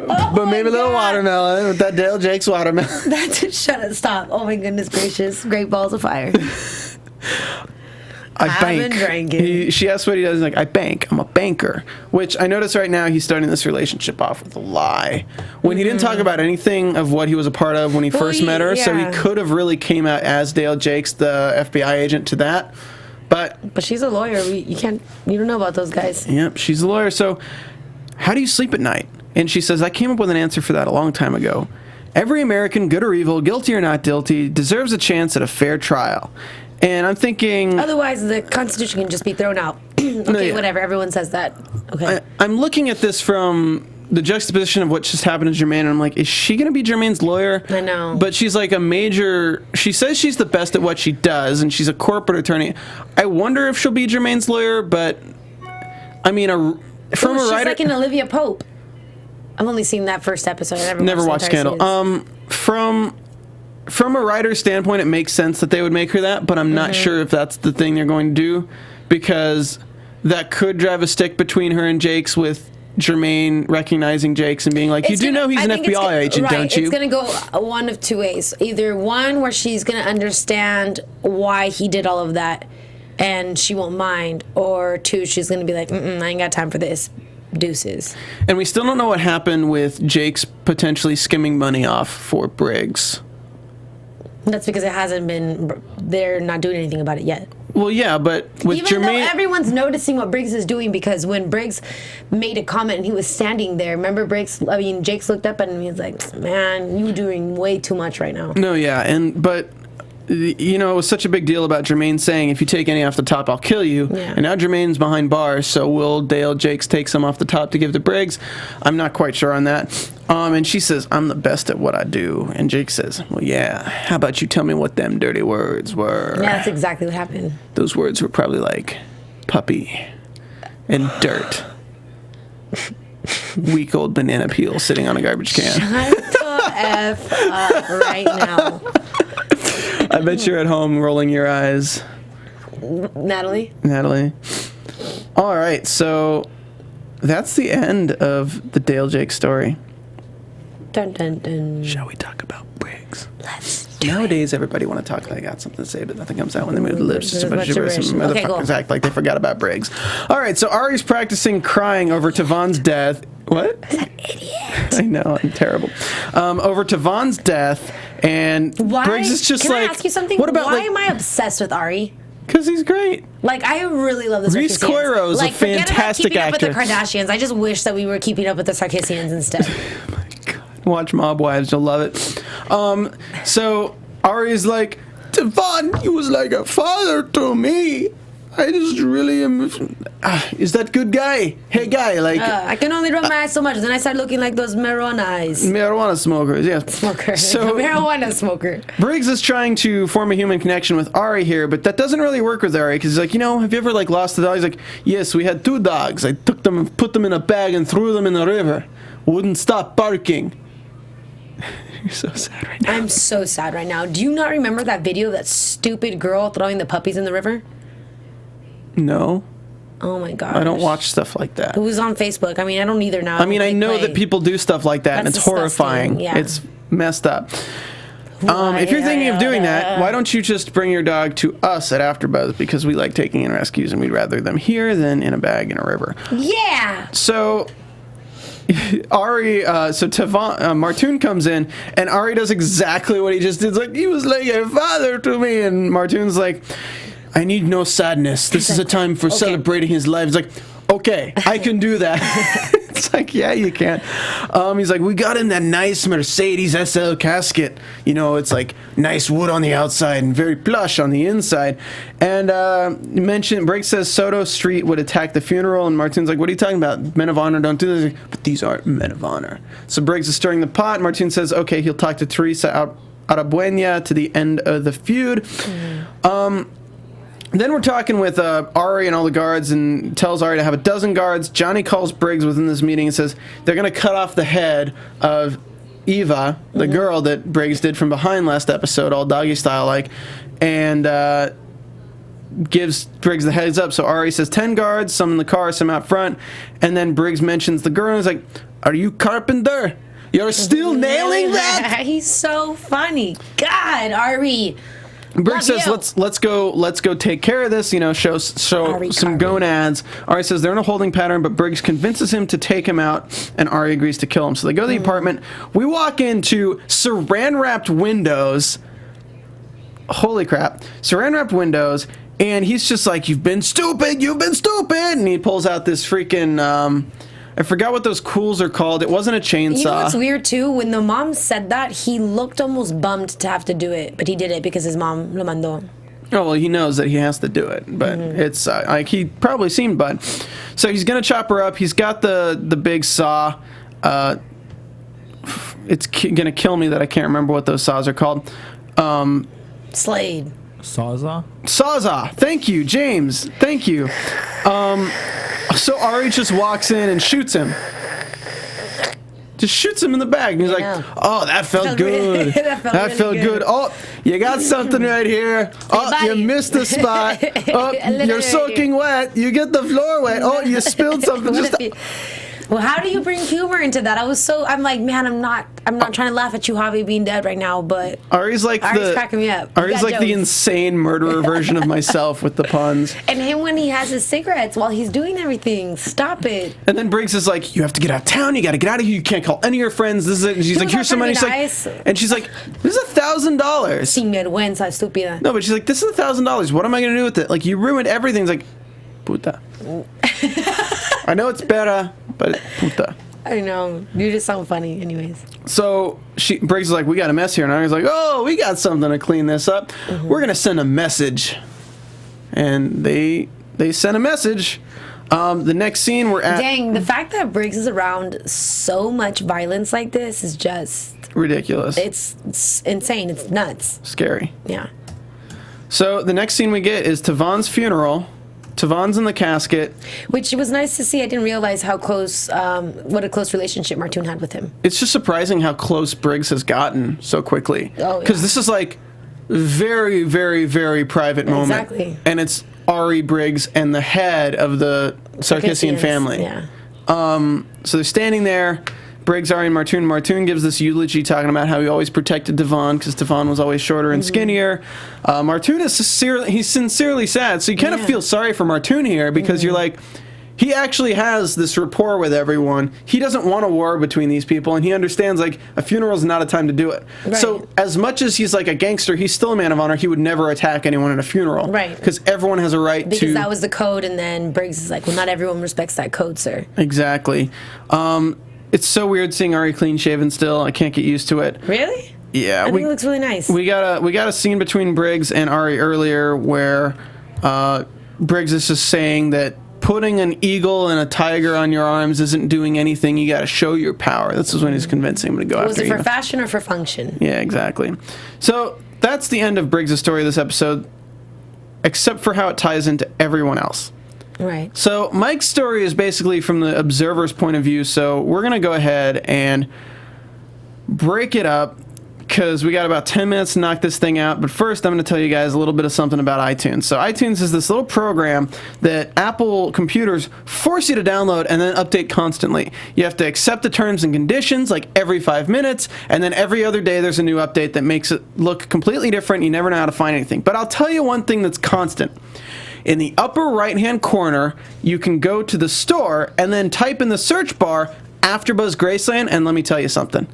Oh but maybe a little watermelon with that Dale Jakes watermelon. Shut up, stop. Oh my goodness gracious. Great balls of fire. I bank. Been drinking. She asks what he does. He's like, I bank. I'm a banker. Which I notice right now he's starting this relationship off with a lie. When he didn't talk about anything of what he was a part of when he first met her, so he could have really came out as Dale Jakes, the FBI agent, to that. But she's a lawyer. You don't know about those guys. Yep, she's a lawyer. So how do you sleep at night? And she says, I came up with an answer for that a long time ago. Every American, good or evil, guilty or not guilty, deserves a chance at a fair trial. And I'm thinking... Otherwise, the Constitution can just be thrown out. Whatever. Everyone says that. Okay. I'm looking at this from the juxtaposition of what just happened to Germaine, and I'm like, is she going to be Germaine's lawyer? I know. But she's like a major... She says she's the best at what she does, and she's a corporate attorney. I wonder if she'll be Germaine's lawyer, but... I mean, she's like an Olivia Pope. I've only seen that first episode. I never watched Scandal. From a writer's standpoint, it makes sense that they would make her that, but I'm not sure if that's the thing they're going to do, because that could drive a stick between her and Jakes, with Germaine recognizing Jakes and being like, you do know he's an FBI agent, don't you? It's going to go one of two ways. Either one, where she's going to understand why he did all of that and she won't mind, or two, she's going to be like, I ain't got time for this. Deuces. And we still don't know what happened with Jakes potentially skimming money off for Briggs. That's because it hasn't been... They're not doing anything about it yet. Well, yeah, but with Germaine... Even though everyone's noticing what Briggs is doing, because when Briggs made a comment and he was standing there, remember Jakes looked up at him and he was like, man, you're doing way too much right now. No, yeah, but... You know, it was such a big deal about Germaine saying, if you take any off the top, I'll kill you. Yeah. And now Germaine's behind bars, so will Dale Jakes take some off the top to give to Briggs? I'm not quite sure on that. And she says, I'm the best at what I do. And Jake says, well, yeah, how about you tell me what them dirty words were? Yeah, that's exactly what happened. Those words were probably like puppy and dirt. Weak old banana peel sitting on a garbage can. Shut the F up right now. I bet you're at home rolling your eyes. Natalie. All right, so that's the end of the Dale Jakes story. Dun, dun, dun. Shall we talk about Briggs? Let's. Nowadays, everybody want to talk like they got something to say, but nothing comes out when they move the lips. Just a bunch of gibberish. some Okay, motherfuckers cool. act like they forgot about Briggs. All right, so Ari's practicing crying over Tavon's death. What? That idiot. I know, I'm terrible. Over Tavon's death, and Why? Briggs is just Can like, I ask you something? What about Why am I obsessed with Ari? Because he's great. Like, I really love the Sarkisians. Reese Coiro is a fantastic forget about keeping up with the actress. Kardashians. I just wish that we were keeping up with the Sarkisians instead. Watch Mob Wives, you'll love it. So Ari's like, Tavon, you was like a father to me. I just really am. Is that good guy? Hey, guy, like. I can only rub my eyes so much. Then I start looking like those marijuana eyes. Marijuana smokers, yeah. Smoker. So Marijuana smoker. Briggs is trying to form a human connection with Ari here, but that doesn't really work with Ari because he's like, have you ever like lost a dog? He's like, yes, we had 2 dogs. I took them and put them in a bag and threw them in the river. Wouldn't stop barking. You're so sad right now. I'm so sad right now. Do you not remember that video of that stupid girl throwing the puppies in the river? No. Oh my god. I don't watch stuff like that. It was on Facebook. I mean, I don't either now. I mean, I know that people do stuff like that, and That's it's disgusting, horrifying. yeah. It's messed up. If you're thinking of doing that, why don't you just bring your dog to us at AfterBuzz, because we like taking in rescues, and we'd rather them here than in a bag in a river. Yeah. So Ari, Tavon, Martoon comes in, and Ari does exactly what he just did. It's like, he was like a father to me, and Martoon's like, I need no sadness. This is a time for celebrating his life. It's like, okay, I can do that. It's like, yeah, you can. He's like, we got him that nice Mercedes SL casket. It's like nice wood on the outside and very plush on the inside. And Briggs says Soto Street would attack the funeral, and Martin's like, what are you talking about? Men of honor don't do this. Like, but these aren't men of honor. So Briggs is stirring the pot. Martin says, okay, he'll talk to Teresa Arabuena to the end of the feud. Then we're talking with Ari and all the guards, and tells Ari to have 12 guards. Johnny calls Briggs within this meeting and says they're going to cut off the head of Eva, the girl that Briggs did from behind last episode, all doggy style like, and gives Briggs the heads up. So Ari says 10 guards, some in the car, some out front, and then Briggs mentions the girl and is like, are you carpenter? You're still nailing that? He's so funny. God, Ari. Briggs says, let's go take care of this, show some gonads. Ari says they're in a holding pattern, but Briggs convinces him to take him out, and Ari agrees to kill him. So they go to the apartment. We walk into saran-wrapped windows. Holy crap. Saran-wrapped windows, and he's just like, you've been stupid, and he pulls out this freaking, I forgot what those cools are called. It wasn't a chainsaw. You know what's weird too? When the mom said that, he looked almost bummed to have to do it, but he did it because his mom lo mandó. Oh, well, he knows that he has to do it, but it's like he probably seemed bummed. So he's gonna chop her up. He's got the big saw. It's gonna kill me that I can't remember what those saws are called. Slade. Sawzall? Sawzall. Thank you, James. Thank you. So Ari just walks in and shoots him. Just shoots him in the back. And he's like, oh, that felt good. That felt really good. Oh, you got something right here. Oh, you missed the spot. Oh, you're soaking wet. You get the floor wet. Oh, you spilled something. Well, how do you bring humor into that? I'm like, man, I'm not trying to laugh at you, Javi, being dead right now, but Ari's cracking me up. Ari's like the insane murderer version of myself with the puns. And him when he has his cigarettes while he's doing everything. Stop it. And then Briggs is like, you have to get out of town. You got to get out of here. You can't call any of your friends. This is it. And she's like, here's some money. And she's like, this is $1,000. Sin vergüenza, estúpida. No, but she's like, this is $1,000. What am I going to do with it? Like, you ruined everything. It's like, puta. I know it's better, but puta. I know. You just sound funny anyways. So Briggs is like, we got a mess here. And Ari's like, oh, we got something to clean this up. We're going to send a message. And they sent a message. The next scene we're at... Dang, the fact that Briggs is around so much violence like this is just... ridiculous. It's insane. It's nuts. Scary. Yeah. So the next scene we get is Tavon's funeral. Tavon's in the casket. Which was nice to see. I didn't realize how close, what a close relationship Martoon had with him. It's just surprising how close Briggs has gotten so quickly. Oh, yeah. Because this is like very, very, very private moment. Exactly. And it's Ari Briggs and the head of the Sarkisian family. Yeah. So they're standing there. Briggs, Ari, and Martoon. Martoon gives this eulogy talking about how he always protected Devon because Devon was always shorter and skinnier. Martoon is sincerely sad, so you kind of feel sorry for Martoon here because you're like, he actually has this rapport with everyone. He doesn't want a war between these people, and he understands, like, a funeral is not a time to do it. Right. So as much as he's like a gangster, he's still a man of honor. He would never attack anyone at a funeral. Right. Because everyone has a right to... Because that was the code, and then Briggs is like, well, not everyone respects that code, sir. Exactly. It's so weird seeing Ari clean-shaven still. I can't get used to it. Really? Yeah. I think it looks really nice. We got a scene between Briggs and Ari earlier where Briggs is just saying that putting an eagle and a tiger on your arms isn't doing anything. You got to show your power. This is when he's convincing him to go after you. Was it for fashion or for function? Yeah, exactly. So that's the end of Briggs' story this episode, except for how it ties into everyone else. Right. So Mike's story is basically from the observer's point of view, so we're going to go ahead and break it up because we got about 10 minutes to knock this thing out. But first, I'm going to tell you guys a little bit of something about iTunes. So iTunes is this little program that Apple computers force you to download and then update constantly. You have to accept the terms and conditions like every 5 minutes, and then every other day there's a new update that makes it look completely different. You never know how to find anything. But I'll tell you one thing that's constant. In the upper right-hand corner, you can go to the store and then type in the search bar AFTERBUZZ Graceland, and let me tell you something.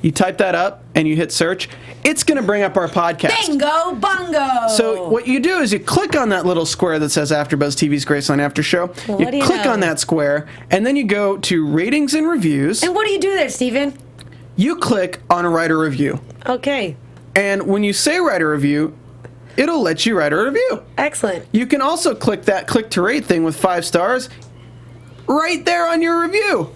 You type that up and you hit search, it's going to bring up our podcast. Bingo bongo! So what you do is you click on that little square that says AFTERBUZZ TV's Graceland After Show. Well, you click on that square, and then you go to ratings and reviews. And what do you do there, Steven? You click on write a review. Okay. And when you say write a review, it'll let you write a review. Excellent. You can also click that click to rate thing with 5 stars right there on your review.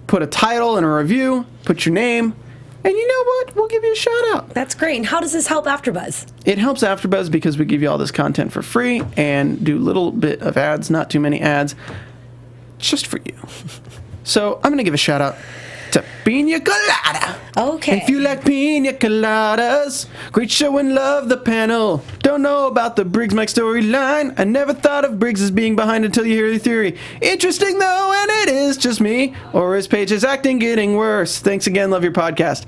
Put a title and a review, put your name, and you know what? We'll give you a shout out. That's great. And how does this help AFTERBUZZ? It helps AFTERBUZZ because we give you all this content for free and do a little bit of ads, not too many ads, just for you. So I'm going to give a shout out to Pina Colada. Okay. If you like pina coladas, great show and love the panel. Don't know about the Briggs Mike storyline. I never thought of Briggs as being behind until you hear the theory. Interesting though, and it is just me. Or is Paige's acting getting worse? Thanks again, love your podcast.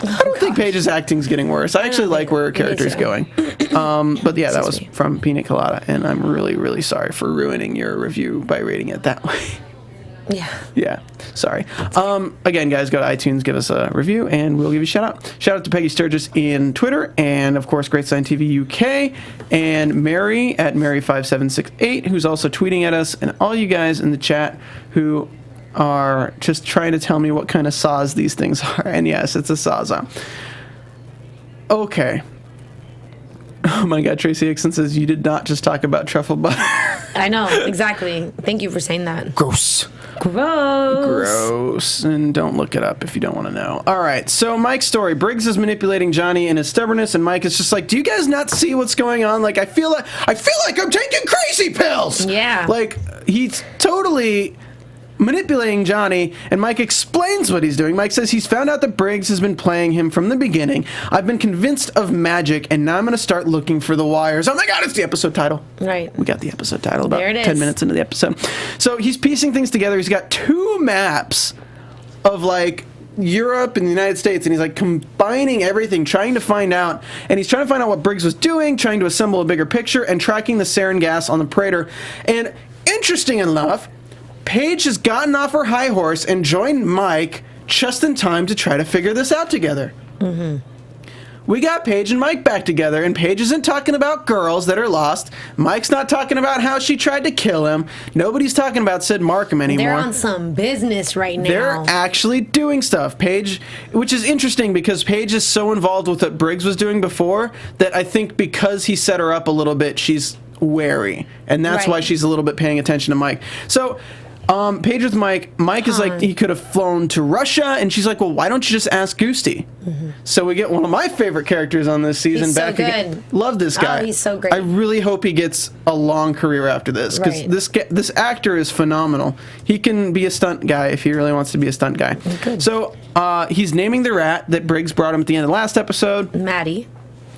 I don't think Paige's acting's getting worse. I actually like where her character's going. But yeah, that was from Pina Colada, and I'm really, really sorry for ruining your review by rating it that way. Yeah. Sorry. Again, guys, go to iTunes, give us a review, and we'll give you a shout out. Shout out to Peggy Sturgis in Twitter, and of course, Graceland TV UK, and Mary at Mary5768, who's also tweeting at us, and all you guys in the chat who are just trying to tell me what kind of saws these things are. And yes, it's a sawzall. Okay. Oh my God, Tracy Hickson says you did not just talk about truffle butter. I know, exactly. Thank you for saying that. Gross. And don't look it up if you don't want to know. All right, so Mike's story. Briggs is manipulating Johnny in his stubbornness, and Mike is just like, do you guys not see what's going on? Like, I feel like I'm taking crazy pills. Yeah. Like, he's totally manipulating Johnny, and Mike explains what he's doing. Mike says he's found out that Briggs has been playing him from the beginning. I've been convinced of magic, and now I'm going to start looking for the wires. Oh my God, it's the episode title. Right. We got the episode title about there it is. 10 minutes into the episode. So he's piecing things together. He's got 2 maps of, like, Europe and the United States, and he's like combining everything, trying to find out, and he's trying to find out what Briggs was doing, trying to assemble a bigger picture, and tracking the sarin gas on the Praetor. And interesting enough, Paige has gotten off her high horse and joined Mike just in time to try to figure this out together. Mm-hmm. We got Paige and Mike back together, and Paige isn't talking about girls that are lost. Mike's not talking about how she tried to kill him. Nobody's talking about Sid Markham anymore. They're on some business right now. They're actually doing stuff. Paige, which is interesting because Paige is so involved with what Briggs was doing before that I think because he set her up a little bit, she's wary. And that's why she's a little bit paying attention to Mike. So Paige with Mike. Mike is like, he could have flown to Russia, and she's like, well, why don't you just ask Gusti? Mm-hmm. So we get one of my favorite characters on this season back again. Love this guy. Oh, he's so great. I really hope he gets a long career after this, because this actor is phenomenal. He can be a stunt guy if he really wants to be a stunt guy. Good. So he's naming the rat that Briggs brought him at the end of the last episode. Maddie.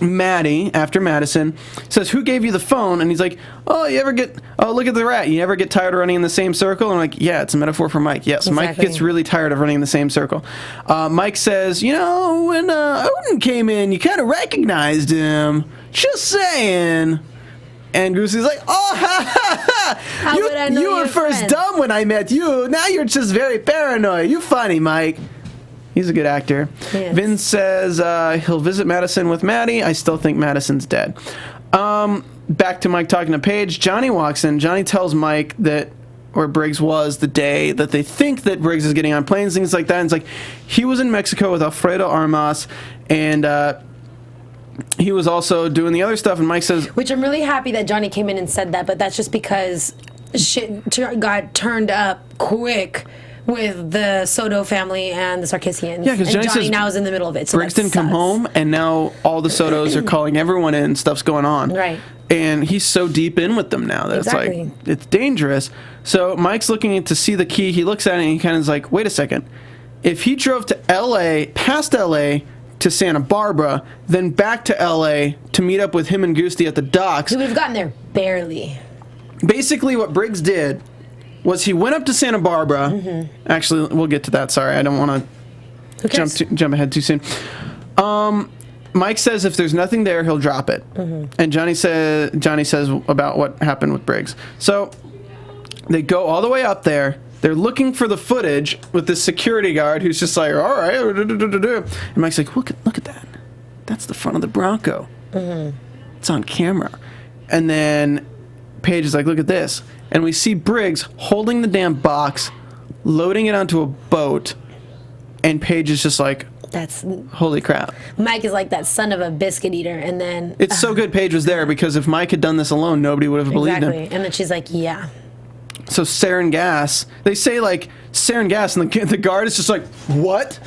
Maddie, after Madison, says, "Who gave you the phone?" And he's like, "Oh, look at the rat. You ever get tired of running in the same circle?" And I'm like, "Yeah, it's a metaphor for Mike." Yes, Exactly. Mike gets really tired of running in the same circle. Mike says, "When Odin came in, you kind of recognized him. Just saying." And Goosey's like, "Oh, ha, ha, ha. How would I know You were you're first friends?" dumb when I met you. Now you're just very paranoid. You funny, Mike." He's a good actor. Yes. Vince says he'll visit Madison with Maddie. I still think Madison's dead. Back to Mike talking to Paige. Johnny walks in. Johnny tells Mike that where Briggs was the day that they think that Briggs is getting on planes, things like that. And it's like, he was in Mexico with Alfredo Armas, and he was also doing the other stuff. And Mike says... Which I'm really happy that Johnny came in and said that, but that's just because shit got turned up quick with the Soto family and the Sarkissians. Yeah, because Johnny says now is in the middle of it. So Briggs that didn't come sucks. home, and now all the Sotos are calling everyone in. Stuff's going on. Right. And he's so deep in with them now that Exactly. it's like, it's dangerous. So Mike's looking to see the key. He looks at it and he kind of is like, wait a second. If he drove to L.A., past L.A., to Santa Barbara, then back to L.A. to meet up with him and Goosty at the docks. He would have gotten there barely. Basically, what Briggs did was he went up to Santa Barbara. Mm-hmm. Actually, we'll get to that. Sorry, I don't want to jump ahead too soon. Mike says if there's nothing there, he'll drop it. Mm-hmm. And Johnny says about what happened with Briggs. So they go all the way up there. They're looking for the footage with this security guard who's just like, all right. And Mike's like, look at that. That's the front of the Bronco. Mm-hmm. It's on camera. And then Paige is like, look at this. And we see Briggs holding the damn box, loading it onto a boat. And Paige is just like, That's holy crap. Mike is like that son of a biscuit eater, and then It's so good Paige was there, because if Mike had done this alone, nobody would have believed exactly. him. And then she's like, yeah. So sarin gas, they say like sarin gas, and the guard is just like, what?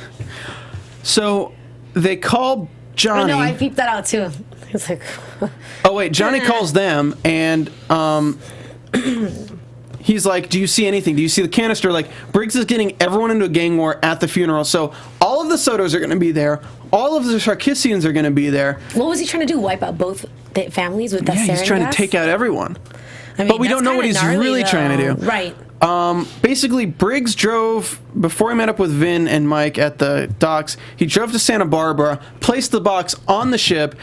So they call Johnny. I know, I peeped that out too. It's like, Oh wait, Johnny calls them, and he's like, do you see anything? Do you see the canister? Like, Briggs is getting everyone into a gang war at the funeral. So all of the Sotos are going to be there. All of the Sarkissians are going to be there. what was he trying to do? Wipe out both the families with that Yeah, he's sarin trying gas? to take out everyone. I mean, but we that's don't know what kinda he's gnarly, really trying to though. do. Right. Basically, Briggs drove, before he met up with Vin and Mike at the docks, he drove to Santa Barbara, placed the box on the ship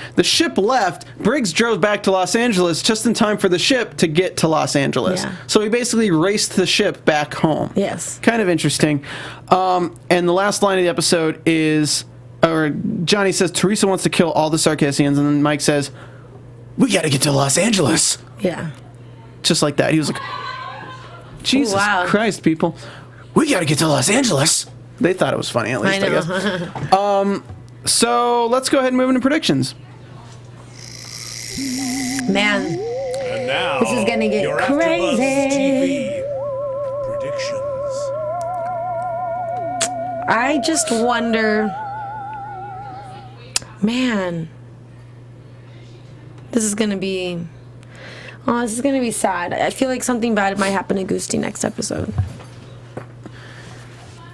left, Briggs drove back to Los Angeles just in time for the ship to get to Los Angeles. Yeah. So he basically raced the ship back home. Yes. Kind of interesting. And the last line of the episode is, or Johnny says, Teresa wants to kill all the Sarkissians, and then Mike says, we gotta get to Los Angeles. Yeah. Just like that. He was like, Jesus wow. Christ, people. We gotta get to Los Angeles. They thought it was funny, at least, I guess. So let's go ahead and move into predictions. Man, And now, this is gonna get your crazy. AfterBuzz TV predictions. I just wonder, man, this is gonna be sad. I feel like something bad might happen to Goosty next episode.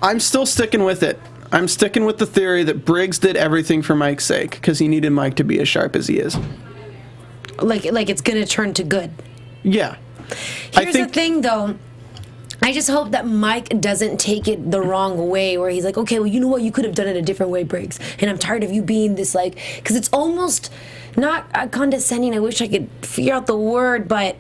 I'm still sticking with it. I'm sticking with the theory that Briggs did everything for Mike's sake, because he needed Mike to be as sharp as he is. Like it's gonna turn to good. Yeah. Here's the thing, though. I just hope that Mike doesn't take it the wrong way, where he's like, okay, well, you know what? You could have done it a different way, Briggs. And I'm tired of you being this, like, because it's almost not condescending. I wish I could figure out the word, but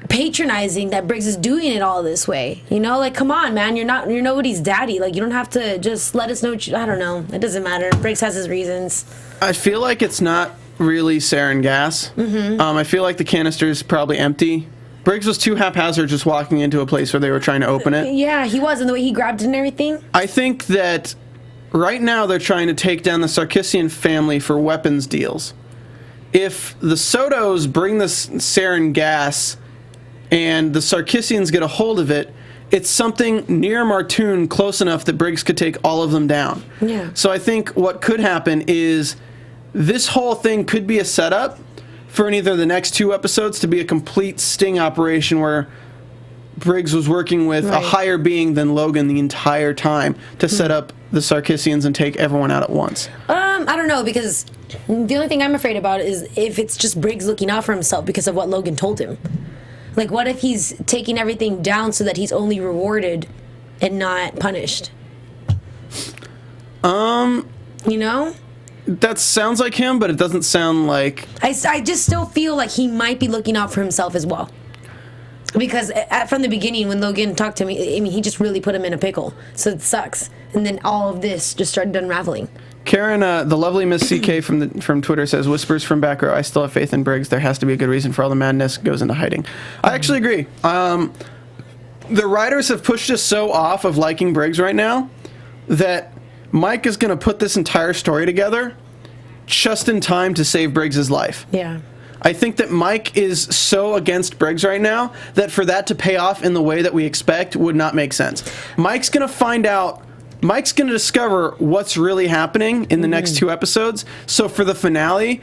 patronizing that Briggs is doing it all this way. You know, like, come on, man. You're nobody's daddy. Like, you don't have to just let us know. I don't know. It doesn't matter. Briggs has his reasons. I feel like it's not really sarin gas. Mm-hmm. I feel like the canister is probably empty. Briggs was too haphazard just walking into a place where they were trying to open it. Yeah, he was, and the way he grabbed it and everything. I think that right now they're trying to take down the Sarkissian family for weapons deals. If the Sotos bring this sarin gas and the Sarkissians get a hold of it, it's something near Martoon close enough that Briggs could take all of them down. Yeah. So I think what could happen is this whole thing could be a setup for either the next 2 episodes to be a complete sting operation where Briggs was working with a higher being than Logan the entire time to set up the Sarkissians and take everyone out at once. I don't know, because the only thing I'm afraid about is if it's just Briggs looking out for himself because of what Logan told him. Like, what if he's taking everything down so that he's only rewarded and not punished? You know? That sounds like him, but it doesn't sound like... I just still feel like he might be looking out for himself as well. Because from the beginning, when Logan talked to me, I mean, he just really put him in a pickle. So it sucks. And then all of this just started unraveling. Karen, the lovely Miss CK from Twitter says, whispers from back row, I still have faith in Briggs. There has to be a good reason for all the madness goes into hiding. I actually agree. The writers have pushed us so off of liking Briggs right now that Mike is going to put this entire story together just in time to save Briggs' life. Yeah. I think that Mike is so against Briggs right now that for that to pay off in the way that we expect would not make sense. Mike's going to discover what's really happening in the next 2 episodes. So for the finale,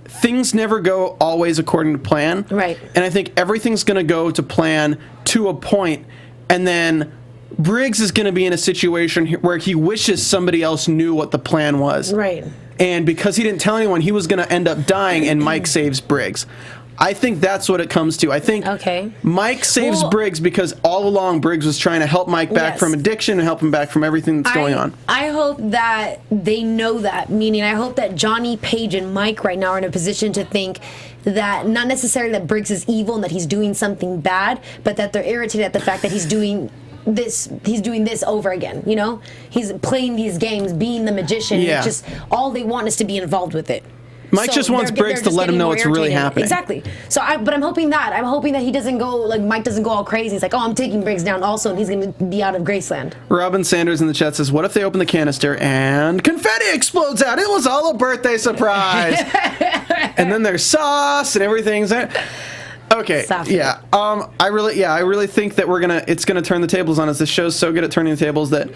things never go always according to plan. Right. And I think everything's going to go to plan to a point, and then Briggs is going to be in a situation where he wishes somebody else knew what the plan was. Right. And because he didn't tell anyone, he was going to end up dying, and Mike saves Briggs. I think that's what it comes to. I think Mike saves Briggs because all along Briggs was trying to help Mike back from addiction and help him back from everything that's going on. I hope that they know that, meaning I hope that Johnny, Paige, and Mike right now are in a position to think that not necessarily that Briggs is evil and that he's doing something bad, but that they're irritated at the fact that he's doing this over again, you know? He's playing these games, being the magician. Yeah. It's just all they want is to be involved with it. Mike just wants Briggs to let him know what's really happening. Exactly. So, but I'm hoping that he doesn't go, like, Mike doesn't go all crazy. He's like, oh, I'm taking Briggs down also, and he's going to be out of Graceland. Robin Sanders in the chat says, what if they open the canister and confetti explodes out? It was all a birthday surprise. And then there's sauce and everything's there. Okay. Yeah. I really think that it's gonna turn the tables on us. This show's so good at turning the tables that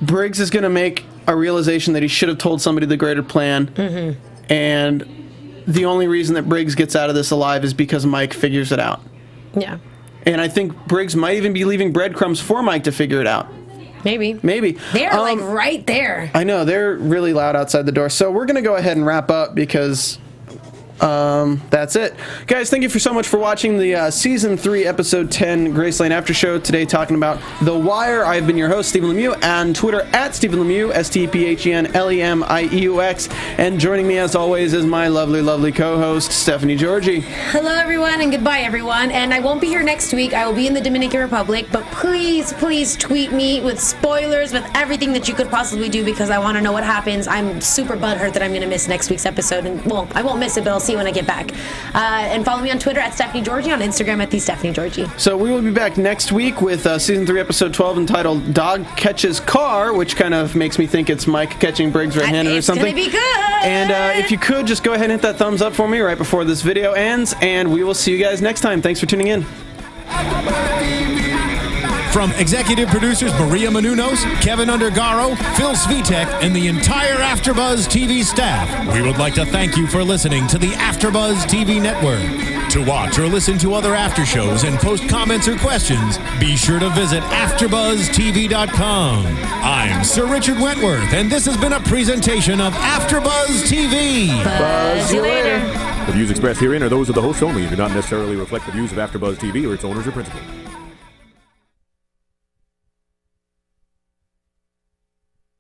Briggs is gonna make a realization that he should have told somebody the greater plan. Mm-hmm. And the only reason that Briggs gets out of this alive is because Mike figures it out. Yeah. And I think Briggs might even be leaving breadcrumbs for Mike to figure it out. Maybe. They're like right there. I know, they're really loud outside the door. So we're gonna go ahead and wrap up because that's it. Guys, thank you so much for watching the Season 3, Episode 10 Graceland After Show. Today talking about The Wire. I've been your host, Stephen Lemieux, on Twitter at Stephen Lemieux, StephenLemieux. And joining me as always is my lovely, lovely co-host, Stephanie Giorgi. Hello, everyone, and goodbye, everyone. And I won't be here next week. I will be in the Dominican Republic, but please, please tweet me with spoilers, with everything that you could possibly do, because I want to know what happens. I'm super butthurt that I'm going to miss next week's episode. And, well, I won't miss it, but I'll see you when I get back. And follow me on Twitter at Stephanie Giorgi, on Instagram at @TheStephanieGiorgi. So we will be back next week with Season 3, Episode 12, entitled Dog Catches Car, which kind of makes me think it's Mike catching Briggs right-handed or something. It's going to be good! And if you could, just go ahead and hit that thumbs up for me right before this video ends, and we will see you guys next time. Thanks for tuning in. From executive producers Maria Menounos, Kevin Undergaro, Phil Svitek, and the entire AfterBuzz TV staff, we would like to thank you for listening to the AfterBuzz TV network. To watch or listen to other after shows and post comments or questions, be sure to visit AfterBuzzTV.com. I'm Sir Richard Wentworth, and this has been a presentation of AfterBuzz TV. Buzz you later. The views expressed herein are those of the hosts only and do not necessarily reflect the views of AfterBuzz TV or its owners or principals.